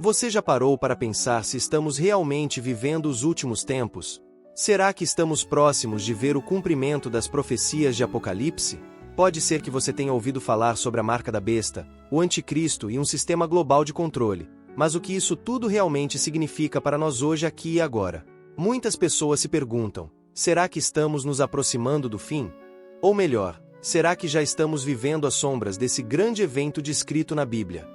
Você já parou para pensar se estamos realmente vivendo os últimos tempos? Será que estamos próximos de ver o cumprimento das profecias de Apocalipse? Pode ser que você tenha ouvido falar sobre a marca da besta, o anticristo e um sistema global de controle, mas o que isso tudo realmente significa para nós hoje aqui e agora? Muitas pessoas se perguntam, será que estamos nos aproximando do fim? Ou melhor, será que já estamos vivendo as sombras desse grande evento descrito na Bíblia?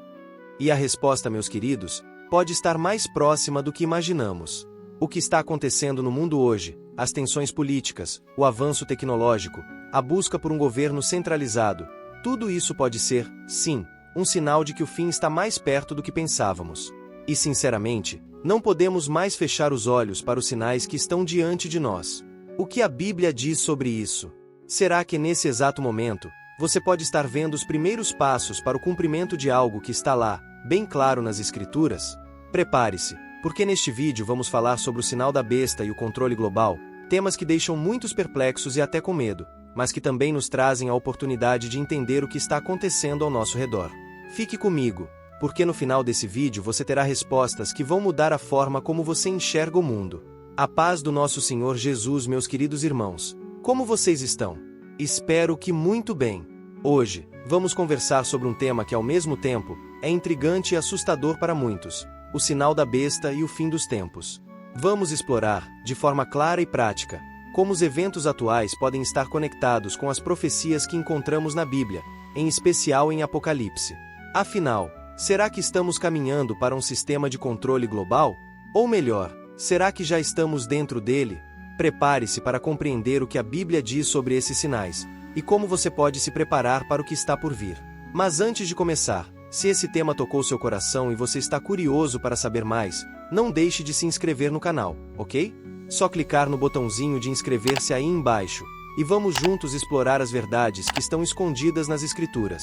E a resposta, meus queridos, pode estar mais próxima do que imaginamos. O que está acontecendo no mundo hoje, as tensões políticas, o avanço tecnológico, a busca por um governo centralizado, tudo isso pode ser, sim, um sinal de que o fim está mais perto do que pensávamos. E sinceramente, não podemos mais fechar os olhos para os sinais que estão diante de nós. O que a Bíblia diz sobre isso? Será que nesse exato momento, você pode estar vendo os primeiros passos para o cumprimento de algo que está lá, bem claro nas Escrituras? Prepare-se, porque neste vídeo vamos falar sobre o sinal da besta e o controle global, temas que deixam muitos perplexos e até com medo, mas que também nos trazem a oportunidade de entender o que está acontecendo ao nosso redor. Fique comigo, porque no final desse vídeo você terá respostas que vão mudar a forma como você enxerga o mundo. A paz do nosso Senhor Jesus, meus queridos irmãos. Como vocês estão? Espero que muito bem. Hoje, vamos conversar sobre um tema que ao mesmo tempo, é intrigante e assustador para muitos, o sinal da besta e o fim dos tempos. Vamos explorar, de forma clara e prática, como os eventos atuais podem estar conectados com as profecias que encontramos na Bíblia, em especial em Apocalipse. Afinal, será que estamos caminhando para um sistema de controle global? Ou melhor, será que já estamos dentro dele? Prepare-se para compreender o que a Bíblia diz sobre esses sinais, e como você pode se preparar para o que está por vir. Mas antes de começar, se esse tema tocou seu coração e você está curioso para saber mais, não deixe de se inscrever no canal, ok? Só clicar no botãozinho de inscrever-se aí embaixo, e vamos juntos explorar as verdades que estão escondidas nas Escrituras.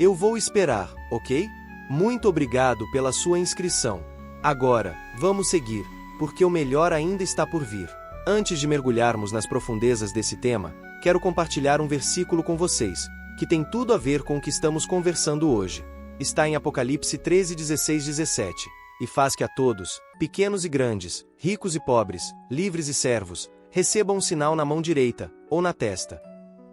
Eu vou esperar, ok? Muito obrigado pela sua inscrição. Agora, vamos seguir, porque o melhor ainda está por vir. Antes de mergulharmos nas profundezas desse tema, quero compartilhar um versículo com vocês, que tem tudo a ver com o que estamos conversando hoje. Está em Apocalipse 13, 16, 17. E faz que a todos, pequenos e grandes, ricos e pobres, livres e servos, recebam um sinal na mão direita, ou na testa,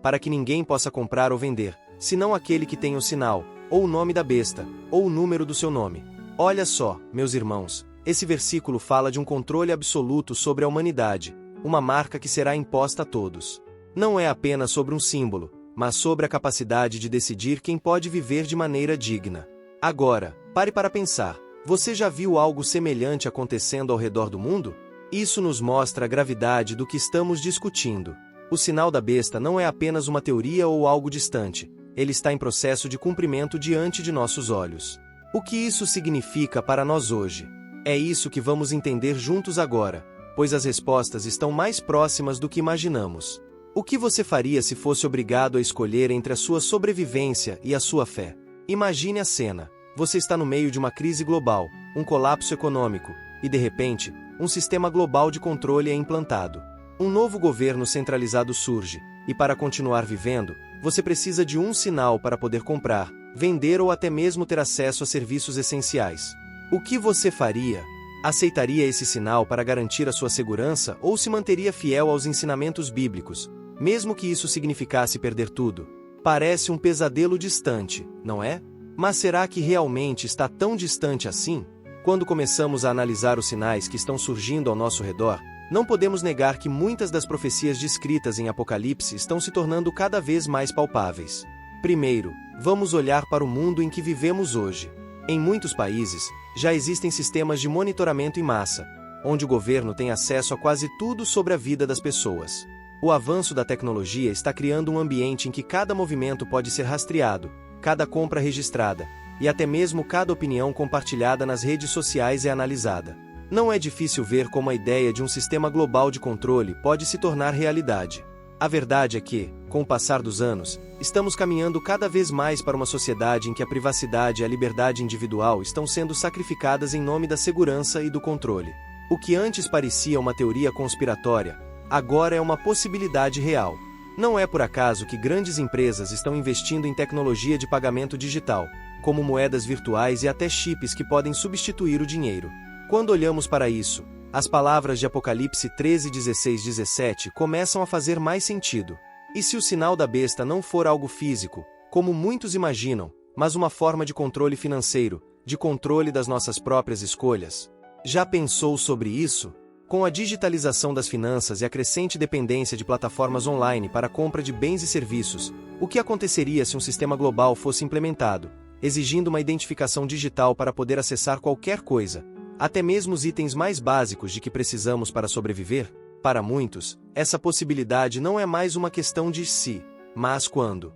para que ninguém possa comprar ou vender, senão aquele que tem o sinal, ou o nome da besta, ou o número do seu nome. Olha só, meus irmãos, esse versículo fala de um controle absoluto sobre a humanidade, uma marca que será imposta a todos. Não é apenas sobre um símbolo, mas sobre a capacidade de decidir quem pode viver de maneira digna. Agora, pare para pensar. Você já viu algo semelhante acontecendo ao redor do mundo? Isso nos mostra a gravidade do que estamos discutindo. O sinal da besta não é apenas uma teoria ou algo distante, ele está em processo de cumprimento diante de nossos olhos. O que isso significa para nós hoje? É isso que vamos entender juntos agora, pois as respostas estão mais próximas do que imaginamos. O que você faria se fosse obrigado a escolher entre a sua sobrevivência e a sua fé? Imagine a cena. Você está no meio de uma crise global, um colapso econômico, e de repente, um sistema global de controle é implantado. Um novo governo centralizado surge, e para continuar vivendo, você precisa de um sinal para poder comprar, vender ou até mesmo ter acesso a serviços essenciais. O que você faria? Aceitaria esse sinal para garantir a sua segurança ou se manteria fiel aos ensinamentos bíblicos, mesmo que isso significasse perder tudo? Parece um pesadelo distante, não é? Mas será que realmente está tão distante assim? Quando começamos a analisar os sinais que estão surgindo ao nosso redor, não podemos negar que muitas das profecias descritas em Apocalipse estão se tornando cada vez mais palpáveis. Primeiro, vamos olhar para o mundo em que vivemos hoje. Em muitos países, já existem sistemas de monitoramento em massa, onde o governo tem acesso a quase tudo sobre a vida das pessoas. O avanço da tecnologia está criando um ambiente em que cada movimento pode ser rastreado, cada compra registrada, e até mesmo cada opinião compartilhada nas redes sociais é analisada. Não é difícil ver como a ideia de um sistema global de controle pode se tornar realidade. A verdade é que, com o passar dos anos, estamos caminhando cada vez mais para uma sociedade em que a privacidade e a liberdade individual estão sendo sacrificadas em nome da segurança e do controle. O que antes parecia uma teoria conspiratória, agora é uma possibilidade real. Não é por acaso que grandes empresas estão investindo em tecnologia de pagamento digital, como moedas virtuais e até chips que podem substituir o dinheiro. Quando olhamos para isso, as palavras de Apocalipse 13, 16, 17 começam a fazer mais sentido. E se o sinal da besta não for algo físico, como muitos imaginam, mas uma forma de controle financeiro, de controle das nossas próprias escolhas? Já pensou sobre isso? Com a digitalização das finanças e a crescente dependência de plataformas online para a compra de bens e serviços, o que aconteceria se um sistema global fosse implementado, exigindo uma identificação digital para poder acessar qualquer coisa, até mesmo os itens mais básicos de que precisamos para sobreviver? Para muitos, essa possibilidade não é mais uma questão de se, mas quando.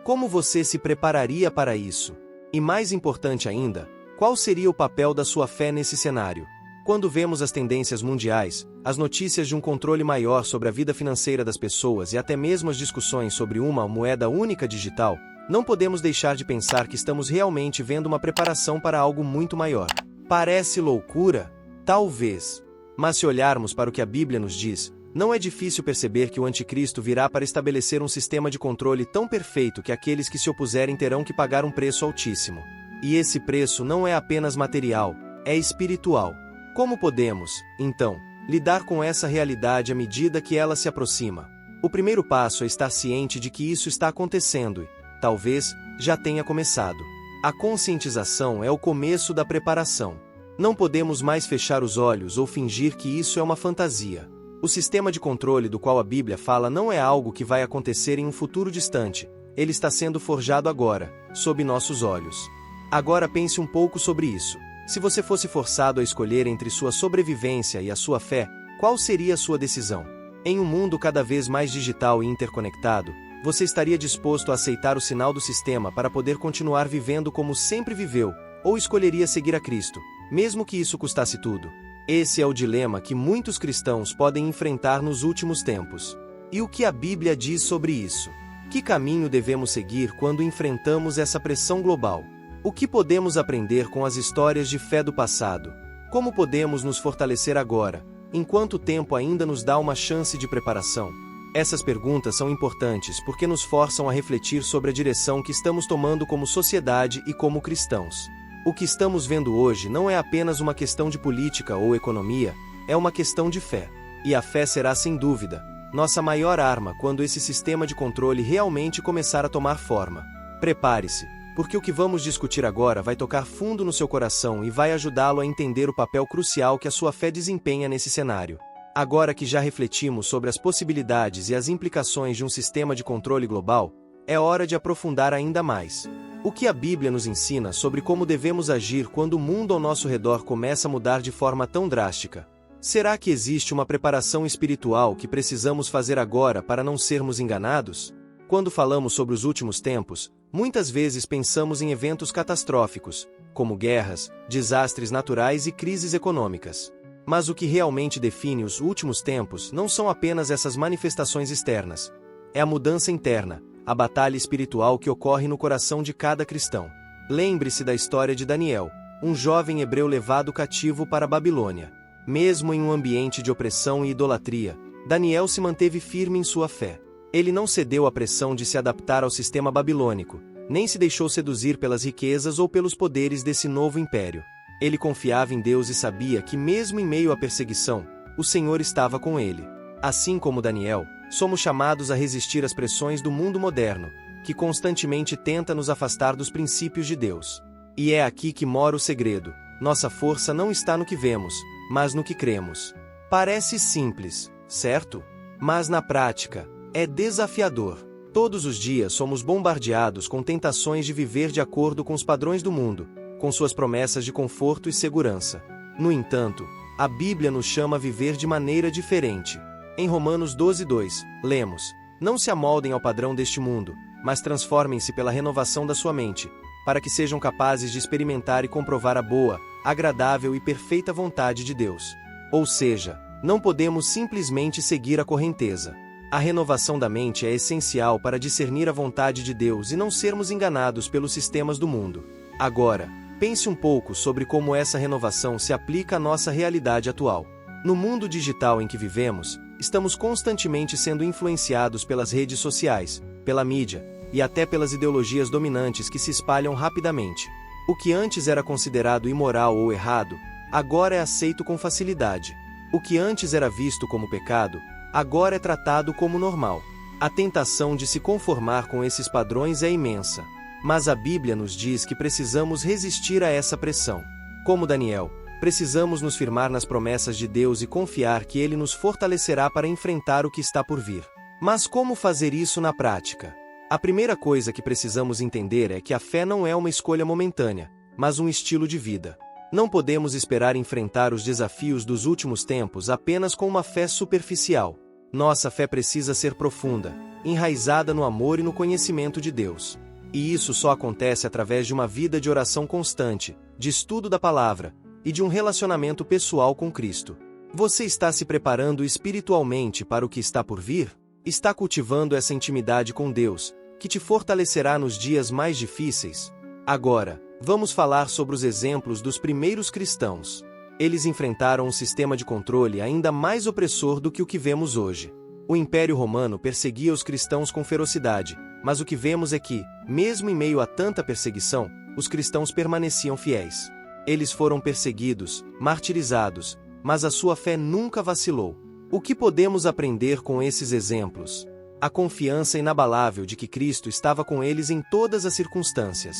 Como você se prepararia para isso? E mais importante ainda, qual seria o papel da sua fé nesse cenário? Quando vemos as tendências mundiais, as notícias de um controle maior sobre a vida financeira das pessoas e até mesmo as discussões sobre uma moeda única digital, não podemos deixar de pensar que estamos realmente vendo uma preparação para algo muito maior. Parece loucura? Talvez. Mas se olharmos para o que a Bíblia nos diz, não é difícil perceber que o anticristo virá para estabelecer um sistema de controle tão perfeito que aqueles que se opuserem terão que pagar um preço altíssimo. E esse preço não é apenas material, é espiritual. Como podemos, então, lidar com essa realidade à medida que ela se aproxima? O primeiro passo é estar ciente de que isso está acontecendo e, talvez, já tenha começado. A conscientização é o começo da preparação. Não podemos mais fechar os olhos ou fingir que isso é uma fantasia. O sistema de controle do qual a Bíblia fala não é algo que vai acontecer em um futuro distante, ele está sendo forjado agora, sob nossos olhos. Agora pense um pouco sobre isso. Se você fosse forçado a escolher entre sua sobrevivência e a sua fé, qual seria a sua decisão? Em um mundo cada vez mais digital e interconectado, você estaria disposto a aceitar o sinal do sistema para poder continuar vivendo como sempre viveu, ou escolheria seguir a Cristo, mesmo que isso custasse tudo? Esse é o dilema que muitos cristãos podem enfrentar nos últimos tempos. E o que a Bíblia diz sobre isso? Que caminho devemos seguir quando enfrentamos essa pressão global? O que podemos aprender com as histórias de fé do passado? Como podemos nos fortalecer agora, enquanto o tempo ainda nos dá uma chance de preparação? Essas perguntas são importantes porque nos forçam a refletir sobre a direção que estamos tomando como sociedade e como cristãos. O que estamos vendo hoje não é apenas uma questão de política ou economia, é uma questão de fé. E a fé será, sem dúvida, nossa maior arma quando esse sistema de controle realmente começar a tomar forma. Prepare-se, porque o que vamos discutir agora vai tocar fundo no seu coração e vai ajudá-lo a entender o papel crucial que a sua fé desempenha nesse cenário. Agora que já refletimos sobre as possibilidades e as implicações de um sistema de controle global, é hora de aprofundar ainda mais. O que a Bíblia nos ensina sobre como devemos agir quando o mundo ao nosso redor começa a mudar de forma tão drástica? Será que existe uma preparação espiritual que precisamos fazer agora para não sermos enganados? Quando falamos sobre os últimos tempos, muitas vezes pensamos em eventos catastróficos, como guerras, desastres naturais e crises econômicas. Mas o que realmente define os últimos tempos não são apenas essas manifestações externas. É a mudança interna, a batalha espiritual que ocorre no coração de cada cristão. Lembre-se da história de Daniel, um jovem hebreu levado cativo para a Babilônia. Mesmo em um ambiente de opressão e idolatria, Daniel se manteve firme em sua fé. Ele não cedeu à pressão de se adaptar ao sistema babilônico, nem se deixou seduzir pelas riquezas ou pelos poderes desse novo império. Ele confiava em Deus e sabia que, mesmo em meio à perseguição, o Senhor estava com ele. Assim como Daniel, somos chamados a resistir às pressões do mundo moderno, que constantemente tenta nos afastar dos princípios de Deus. E é aqui que mora o segredo. Nossa força não está no que vemos, mas no que cremos. Parece simples, certo? Mas na prática, é desafiador. Todos os dias somos bombardeados com tentações de viver de acordo com os padrões do mundo, com suas promessas de conforto e segurança. No entanto, a Bíblia nos chama a viver de maneira diferente. Em Romanos 12:2, lemos: "Não se amoldem ao padrão deste mundo, mas transformem-se pela renovação da sua mente, para que sejam capazes de experimentar e comprovar a boa, agradável e perfeita vontade de Deus." Ou seja, não podemos simplesmente seguir a correnteza. A renovação da mente é essencial para discernir a vontade de Deus e não sermos enganados pelos sistemas do mundo. Agora, pense um pouco sobre como essa renovação se aplica à nossa realidade atual. No mundo digital em que vivemos, estamos constantemente sendo influenciados pelas redes sociais, pela mídia, e até pelas ideologias dominantes que se espalham rapidamente. O que antes era considerado imoral ou errado, agora é aceito com facilidade. O que antes era visto como pecado, agora é tratado como normal. A tentação de se conformar com esses padrões é imensa. Mas a Bíblia nos diz que precisamos resistir a essa pressão. Como Daniel, precisamos nos firmar nas promessas de Deus e confiar que Ele nos fortalecerá para enfrentar o que está por vir. Mas como fazer isso na prática? A primeira coisa que precisamos entender é que a fé não é uma escolha momentânea, mas um estilo de vida. Não podemos esperar enfrentar os desafios dos últimos tempos apenas com uma fé superficial. Nossa fé precisa ser profunda, enraizada no amor e no conhecimento de Deus. E isso só acontece através de uma vida de oração constante, de estudo da palavra e de um relacionamento pessoal com Cristo. Você está se preparando espiritualmente para o que está por vir? Está cultivando essa intimidade com Deus, que te fortalecerá nos dias mais difíceis? Agora, vamos falar sobre os exemplos dos primeiros cristãos. Eles enfrentaram um sistema de controle ainda mais opressor do que o que vemos hoje. O Império Romano perseguia os cristãos com ferocidade, mas o que vemos é que, mesmo em meio a tanta perseguição, os cristãos permaneciam fiéis. Eles foram perseguidos, martirizados, mas a sua fé nunca vacilou. O que podemos aprender com esses exemplos? A confiança inabalável de que Cristo estava com eles em todas as circunstâncias.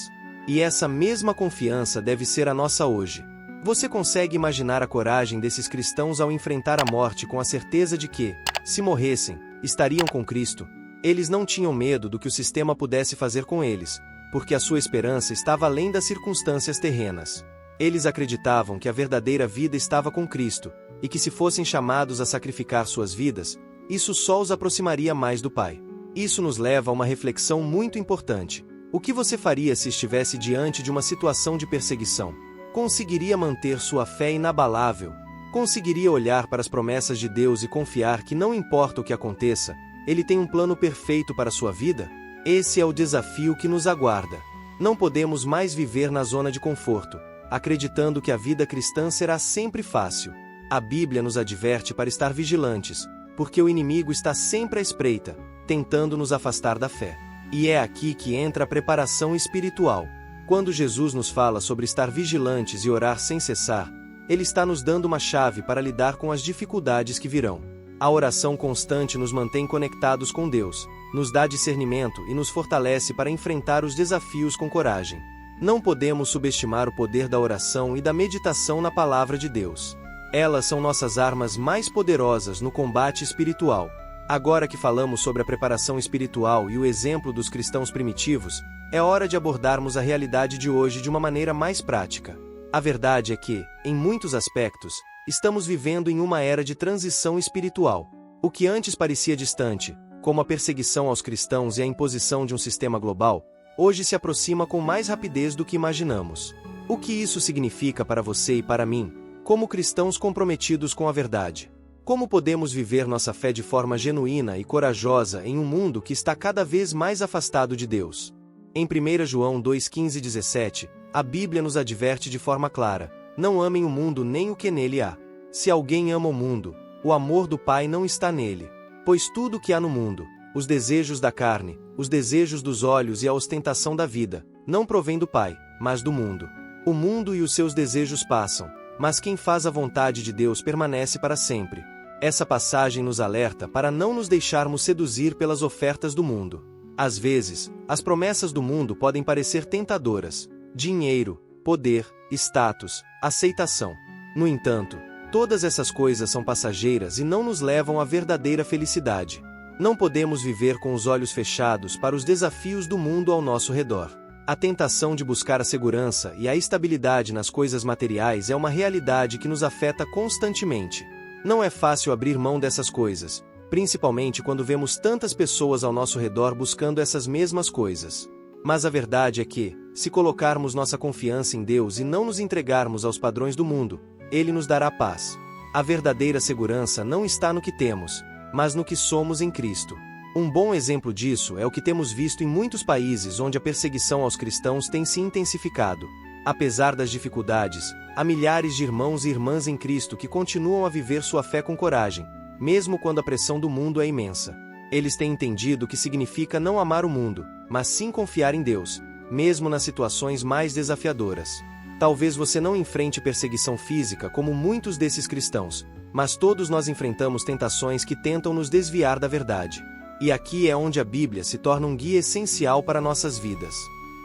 E essa mesma confiança deve ser a nossa hoje. Você consegue imaginar a coragem desses cristãos ao enfrentar a morte com a certeza de que, se morressem, estariam com Cristo? Eles não tinham medo do que o sistema pudesse fazer com eles, porque a sua esperança estava além das circunstâncias terrenas. Eles acreditavam que a verdadeira vida estava com Cristo, e que se fossem chamados a sacrificar suas vidas, isso só os aproximaria mais do Pai. Isso nos leva a uma reflexão muito importante. O que você faria se estivesse diante de uma situação de perseguição? Conseguiria manter sua fé inabalável? Conseguiria olhar para as promessas de Deus e confiar que não importa o que aconteça, Ele tem um plano perfeito para a sua vida? Esse é o desafio que nos aguarda. Não podemos mais viver na zona de conforto, acreditando que a vida cristã será sempre fácil. A Bíblia nos adverte para estar vigilantes, porque o inimigo está sempre à espreita, tentando nos afastar da fé. E é aqui que entra a preparação espiritual. Quando Jesus nos fala sobre estar vigilantes e orar sem cessar, Ele está nos dando uma chave para lidar com as dificuldades que virão. A oração constante nos mantém conectados com Deus, nos dá discernimento e nos fortalece para enfrentar os desafios com coragem. Não podemos subestimar o poder da oração e da meditação na palavra de Deus. Elas são nossas armas mais poderosas no combate espiritual. Agora que falamos sobre a preparação espiritual e o exemplo dos cristãos primitivos, é hora de abordarmos a realidade de hoje de uma maneira mais prática. A verdade é que, em muitos aspectos, estamos vivendo em uma era de transição espiritual. O que antes parecia distante, como a perseguição aos cristãos e a imposição de um sistema global, hoje se aproxima com mais rapidez do que imaginamos. O que isso significa para você e para mim, como cristãos comprometidos com a verdade? Como podemos viver nossa fé de forma genuína e corajosa em um mundo que está cada vez mais afastado de Deus? Em 1 João 2,15 e 17, a Bíblia nos adverte de forma clara: não amem o mundo nem o que nele há. Se alguém ama o mundo, o amor do Pai não está nele. Pois tudo o que há no mundo, os desejos da carne, os desejos dos olhos e a ostentação da vida, não provém do Pai, mas do mundo. O mundo e os seus desejos passam, mas quem faz a vontade de Deus permanece para sempre. Essa passagem nos alerta para não nos deixarmos seduzir pelas ofertas do mundo. Às vezes, as promessas do mundo podem parecer tentadoras: dinheiro, poder, status, aceitação. No entanto, todas essas coisas são passageiras e não nos levam à verdadeira felicidade. Não podemos viver com os olhos fechados para os desafios do mundo ao nosso redor. A tentação de buscar a segurança e a estabilidade nas coisas materiais é uma realidade que nos afeta constantemente. Não é fácil abrir mão dessas coisas, principalmente quando vemos tantas pessoas ao nosso redor buscando essas mesmas coisas. Mas a verdade é que, se colocarmos nossa confiança em Deus e não nos entregarmos aos padrões do mundo, Ele nos dará paz. A verdadeira segurança não está no que temos, mas no que somos em Cristo. Um bom exemplo disso é o que temos visto em muitos países onde a perseguição aos cristãos tem se intensificado. Apesar das dificuldades, há milhares de irmãos e irmãs em Cristo que continuam a viver sua fé com coragem, mesmo quando a pressão do mundo é imensa. Eles têm entendido o que significa não amar o mundo, mas sim confiar em Deus, mesmo nas situações mais desafiadoras. Talvez você não enfrente perseguição física como muitos desses cristãos, mas todos nós enfrentamos tentações que tentam nos desviar da verdade. E aqui é onde a Bíblia se torna um guia essencial para nossas vidas.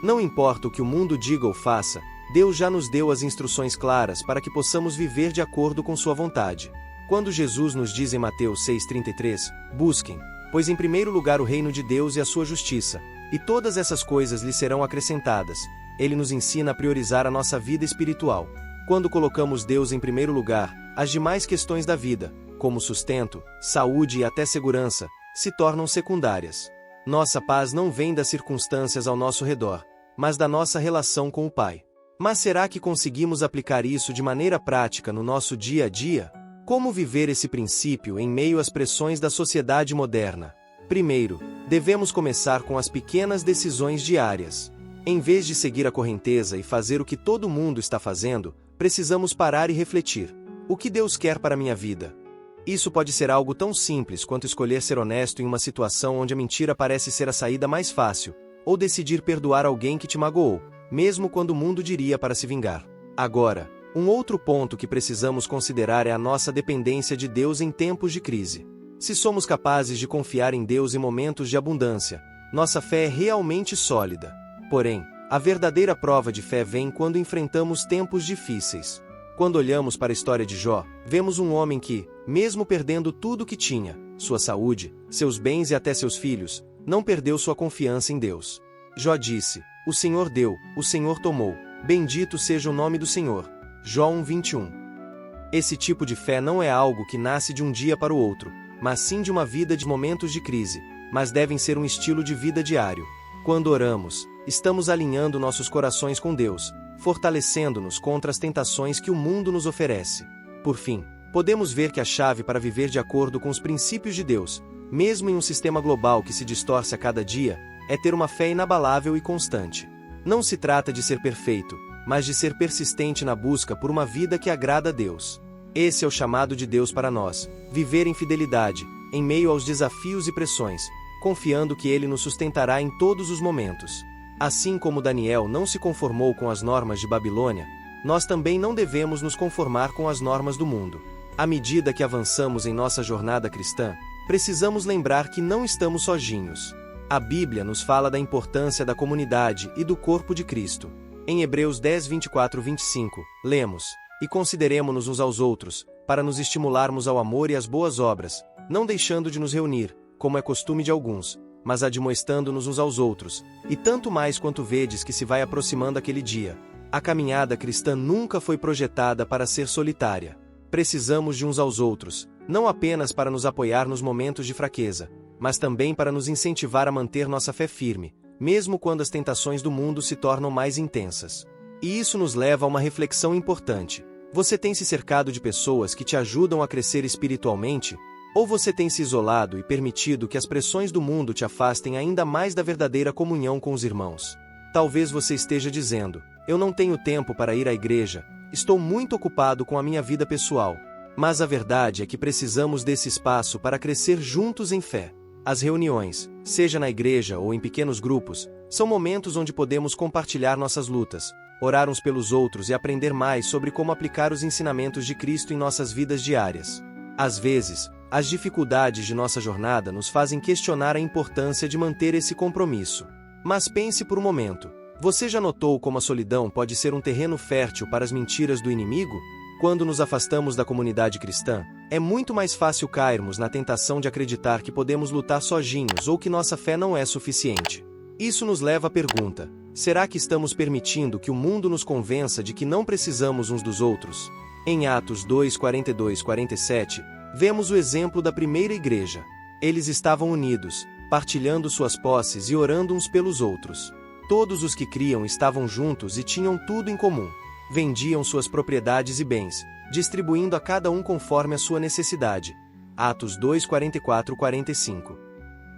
Não importa o que o mundo diga ou faça, Deus já nos deu as instruções claras para que possamos viver de acordo com sua vontade. Quando Jesus nos diz em Mateus 6,33, busquem, pois em primeiro lugar o reino de Deus e a sua justiça, e todas essas coisas lhe serão acrescentadas, ele nos ensina a priorizar a nossa vida espiritual. Quando colocamos Deus em primeiro lugar, as demais questões da vida, como sustento, saúde e até segurança, se tornam secundárias. Nossa paz não vem das circunstâncias ao nosso redor, mas da nossa relação com o Pai. Mas será que conseguimos aplicar isso de maneira prática no nosso dia a dia? Como viver esse princípio em meio às pressões da sociedade moderna? Primeiro, devemos começar com as pequenas decisões diárias. Em vez de seguir a correnteza e fazer o que todo mundo está fazendo, precisamos parar e refletir. O que Deus quer para a minha vida? Isso pode ser algo tão simples quanto escolher ser honesto em uma situação onde a mentira parece ser a saída mais fácil, ou decidir perdoar alguém que te magoou, mesmo quando o mundo diria para se vingar. Agora, um outro ponto que precisamos considerar é a nossa dependência de Deus em tempos de crise. Se somos capazes de confiar em Deus em momentos de abundância, nossa fé é realmente sólida. Porém, a verdadeira prova de fé vem quando enfrentamos tempos difíceis. Quando olhamos para a história de Jó, vemos um homem que, mesmo perdendo tudo o que tinha, sua saúde, seus bens e até seus filhos, não perdeu sua confiança em Deus. Jó disse, o Senhor deu, o Senhor tomou, bendito seja o nome do Senhor. Jó 1:21. Esse tipo de fé não é algo que nasce de um dia para o outro, mas sim de uma vida de momentos de crise, mas devem ser um estilo de vida diário. Quando oramos, estamos alinhando nossos corações com Deus, fortalecendo-nos contra as tentações que o mundo nos oferece. Por fim, podemos ver que a chave para viver de acordo com os princípios de Deus, mesmo em um sistema global que se distorce a cada dia, é ter uma fé inabalável e constante. Não se trata de ser perfeito, mas de ser persistente na busca por uma vida que agrada a Deus. Esse é o chamado de Deus para nós, viver em fidelidade, em meio aos desafios e pressões, confiando que Ele nos sustentará em todos os momentos. Assim como Daniel não se conformou com as normas de Babilônia, nós também não devemos nos conformar com as normas do mundo. À medida que avançamos em nossa jornada cristã, precisamos lembrar que não estamos sozinhos. A Bíblia nos fala da importância da comunidade e do corpo de Cristo. Em Hebreus 10:24-25, lemos, e consideremo-nos uns aos outros, para nos estimularmos ao amor e às boas obras, não deixando de nos reunir, como é costume de alguns, mas admoestando-nos uns aos outros, e tanto mais quanto vedes que se vai aproximando aquele dia. A caminhada cristã nunca foi projetada para ser solitária. Precisamos de uns aos outros, não apenas para nos apoiar nos momentos de fraqueza, mas também para nos incentivar a manter nossa fé firme, mesmo quando as tentações do mundo se tornam mais intensas. E isso nos leva a uma reflexão importante. Você tem se cercado de pessoas que te ajudam a crescer espiritualmente? Ou você tem se isolado e permitido que as pressões do mundo te afastem ainda mais da verdadeira comunhão com os irmãos? Talvez você esteja dizendo, eu não tenho tempo para ir à igreja, estou muito ocupado com a minha vida pessoal. Mas a verdade é que precisamos desse espaço para crescer juntos em fé. As reuniões, seja na igreja ou em pequenos grupos, são momentos onde podemos compartilhar nossas lutas, orar uns pelos outros e aprender mais sobre como aplicar os ensinamentos de Cristo em nossas vidas diárias. Às vezes, as dificuldades de nossa jornada nos fazem questionar a importância de manter esse compromisso. Mas pense por um momento, você já notou como a solidão pode ser um terreno fértil para as mentiras do inimigo? Quando nos afastamos da comunidade cristã, é muito mais fácil cairmos na tentação de acreditar que podemos lutar sozinhos ou que nossa fé não é suficiente. Isso nos leva à pergunta, será que estamos permitindo que o mundo nos convença de que não precisamos uns dos outros? Em Atos 2:42-47, vemos o exemplo da primeira igreja. Eles estavam unidos, partilhando suas posses e orando uns pelos outros. Todos os que criam estavam juntos e tinham tudo em comum. Vendiam suas propriedades e bens, distribuindo a cada um conforme a sua necessidade. Atos 2:44-45.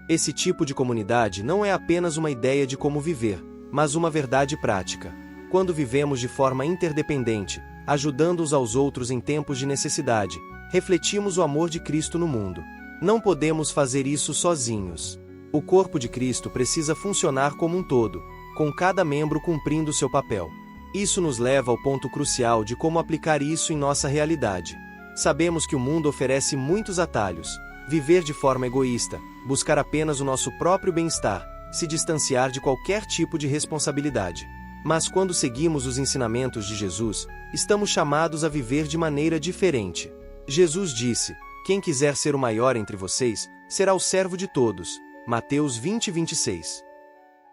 Esse tipo de comunidade não é apenas uma ideia de como viver, mas uma verdade prática. Quando vivemos de forma interdependente, ajudando uns aos outros em tempos de necessidade, refletimos o amor de Cristo no mundo. Não podemos fazer isso sozinhos. O corpo de Cristo precisa funcionar como um todo, com cada membro cumprindo seu papel. Isso nos leva ao ponto crucial de como aplicar isso em nossa realidade. Sabemos que o mundo oferece muitos atalhos: viver de forma egoísta, buscar apenas o nosso próprio bem-estar, se distanciar de qualquer tipo de responsabilidade. Mas quando seguimos os ensinamentos de Jesus, estamos chamados a viver de maneira diferente. Jesus disse: "Quem quiser ser o maior entre vocês, será o servo de todos." Mateus 20:26.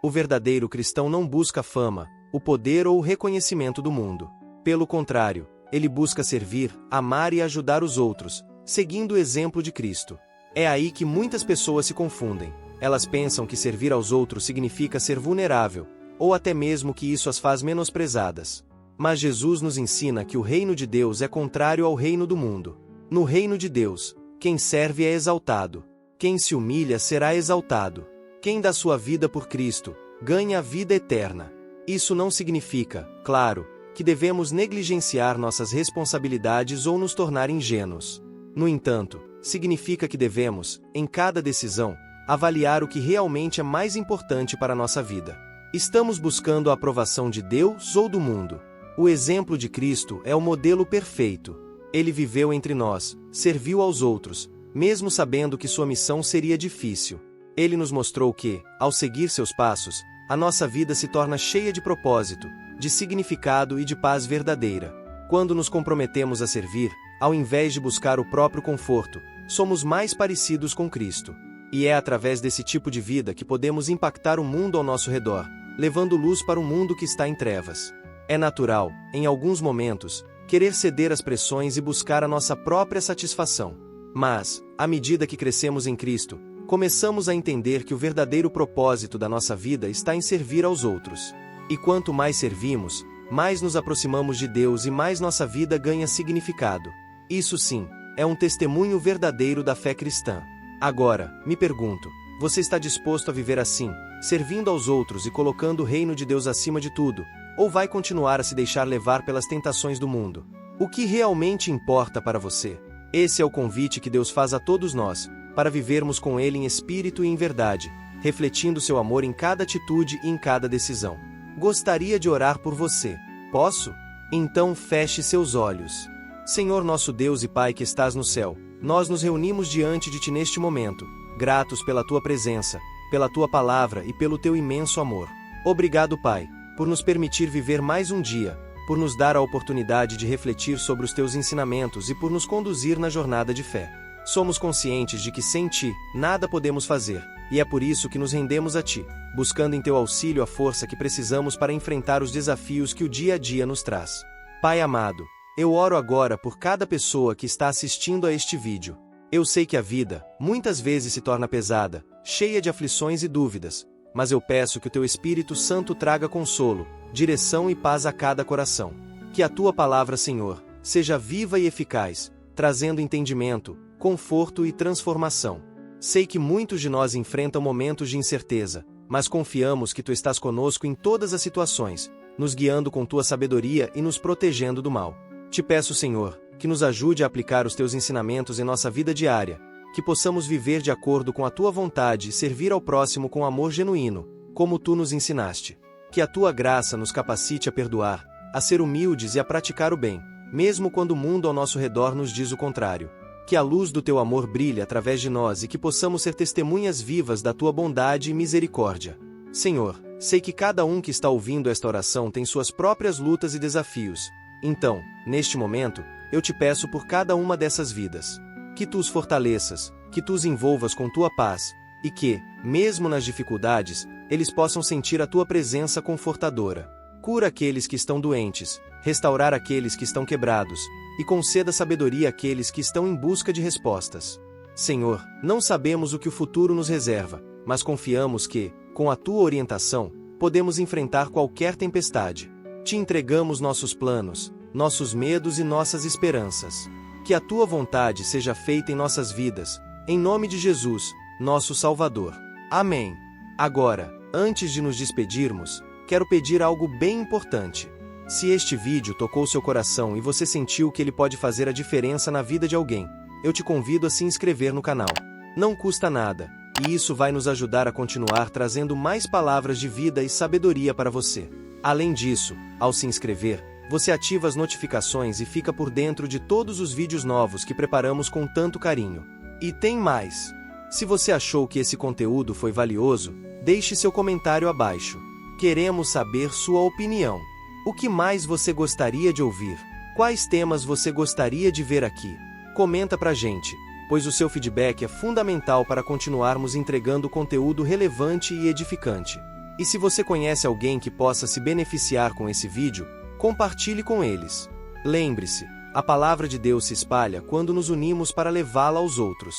O verdadeiro cristão não busca fama, o poder ou o reconhecimento do mundo. Pelo contrário, ele busca servir, amar e ajudar os outros, seguindo o exemplo de Cristo. É aí que muitas pessoas se confundem. Elas pensam que servir aos outros significa ser vulnerável, ou até mesmo que isso as faz menosprezadas. Mas Jesus nos ensina que o reino de Deus é contrário ao reino do mundo. No reino de Deus, quem serve é exaltado. Quem se humilha será exaltado. Quem dá sua vida por Cristo, ganha a vida eterna. Isso não significa, claro, que devemos negligenciar nossas responsabilidades ou nos tornar ingênuos. No entanto, significa que devemos, em cada decisão, avaliar o que realmente é mais importante para a nossa vida. Estamos buscando a aprovação de Deus ou do mundo? O exemplo de Cristo é o modelo perfeito. Ele viveu entre nós, serviu aos outros, mesmo sabendo que sua missão seria difícil. Ele nos mostrou que, ao seguir seus passos, a nossa vida se torna cheia de propósito, de significado e de paz verdadeira. Quando nos comprometemos a servir, ao invés de buscar o próprio conforto, somos mais parecidos com Cristo. E é através desse tipo de vida que podemos impactar o mundo ao nosso redor, levando luz para um mundo que está em trevas. É natural, em alguns momentos, querer ceder às pressões e buscar a nossa própria satisfação. Mas, à medida que crescemos em Cristo, começamos a entender que o verdadeiro propósito da nossa vida está em servir aos outros. E quanto mais servimos, mais nos aproximamos de Deus e mais nossa vida ganha significado. Isso sim, é um testemunho verdadeiro da fé cristã. Agora, me pergunto, você está disposto a viver assim, servindo aos outros e colocando o reino de Deus acima de tudo, ou vai continuar a se deixar levar pelas tentações do mundo? O que realmente importa para você? Esse é o convite que Deus faz a todos nós, para vivermos com Ele em espírito e em verdade, refletindo seu amor em cada atitude e em cada decisão. Gostaria de orar por você. Posso? Então feche seus olhos. Senhor nosso Deus e Pai que estás no céu, nós nos reunimos diante de Ti neste momento, gratos pela Tua presença, pela Tua palavra e pelo Teu imenso amor. Obrigado, Pai, por nos permitir viver mais um dia, por nos dar a oportunidade de refletir sobre os Teus ensinamentos e por nos conduzir na jornada de fé. Somos conscientes de que sem Ti, nada podemos fazer, e é por isso que nos rendemos a Ti, buscando em Teu auxílio a força que precisamos para enfrentar os desafios que o dia a dia nos traz. Pai amado, eu oro agora por cada pessoa que está assistindo a este vídeo. Eu sei que a vida, muitas vezes se torna pesada, cheia de aflições e dúvidas, mas eu peço que o Teu Espírito Santo traga consolo, direção e paz a cada coração. Que a Tua palavra, Senhor, seja viva e eficaz, trazendo entendimento, conforto e transformação. Sei que muitos de nós enfrentam momentos de incerteza, mas confiamos que Tu estás conosco em todas as situações, nos guiando com Tua sabedoria e nos protegendo do mal. Te peço, Senhor, que nos ajude a aplicar os Teus ensinamentos em nossa vida diária, que possamos viver de acordo com a Tua vontade e servir ao próximo com amor genuíno, como Tu nos ensinaste. Que a Tua graça nos capacite a perdoar, a ser humildes e a praticar o bem, mesmo quando o mundo ao nosso redor nos diz o contrário. Que a luz do Teu amor brilhe através de nós e que possamos ser testemunhas vivas da Tua bondade e misericórdia. Senhor, sei que cada um que está ouvindo esta oração tem suas próprias lutas e desafios. Então, neste momento, eu Te peço por cada uma dessas vidas. Que Tu os fortaleças, que Tu os envolvas com Tua paz, e que, mesmo nas dificuldades, eles possam sentir a Tua presença confortadora. Cura aqueles que estão doentes, restaurar aqueles que estão quebrados, e conceda sabedoria àqueles que estão em busca de respostas. Senhor, não sabemos o que o futuro nos reserva, mas confiamos que, com a Tua orientação, podemos enfrentar qualquer tempestade. Te entregamos nossos planos, nossos medos e nossas esperanças. Que a Tua vontade seja feita em nossas vidas, em nome de Jesus, nosso Salvador. Amém. Agora, antes de nos despedirmos, quero pedir algo bem importante. Se este vídeo tocou seu coração e você sentiu que ele pode fazer a diferença na vida de alguém, eu te convido a se inscrever no canal. Não custa nada, e isso vai nos ajudar a continuar trazendo mais palavras de vida e sabedoria para você. Além disso, ao se inscrever, você ativa as notificações e fica por dentro de todos os vídeos novos que preparamos com tanto carinho. E tem mais! Se você achou que esse conteúdo foi valioso, deixe seu comentário abaixo. Queremos saber sua opinião. O que mais você gostaria de ouvir? Quais temas você gostaria de ver aqui? Comenta pra gente, pois o seu feedback é fundamental para continuarmos entregando conteúdo relevante e edificante. E se você conhece alguém que possa se beneficiar com esse vídeo, compartilhe com eles. Lembre-se, a palavra de Deus se espalha quando nos unimos para levá-la aos outros.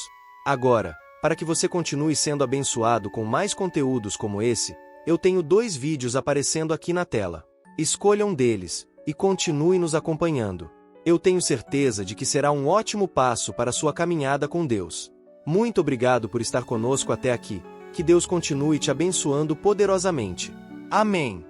Agora, para que você continue sendo abençoado com mais conteúdos como esse, eu tenho 2 vídeos aparecendo aqui na tela. Escolha um deles e continue nos acompanhando. Eu tenho certeza de que será um ótimo passo para a sua caminhada com Deus. Muito obrigado por estar conosco até aqui. Que Deus continue te abençoando poderosamente. Amém.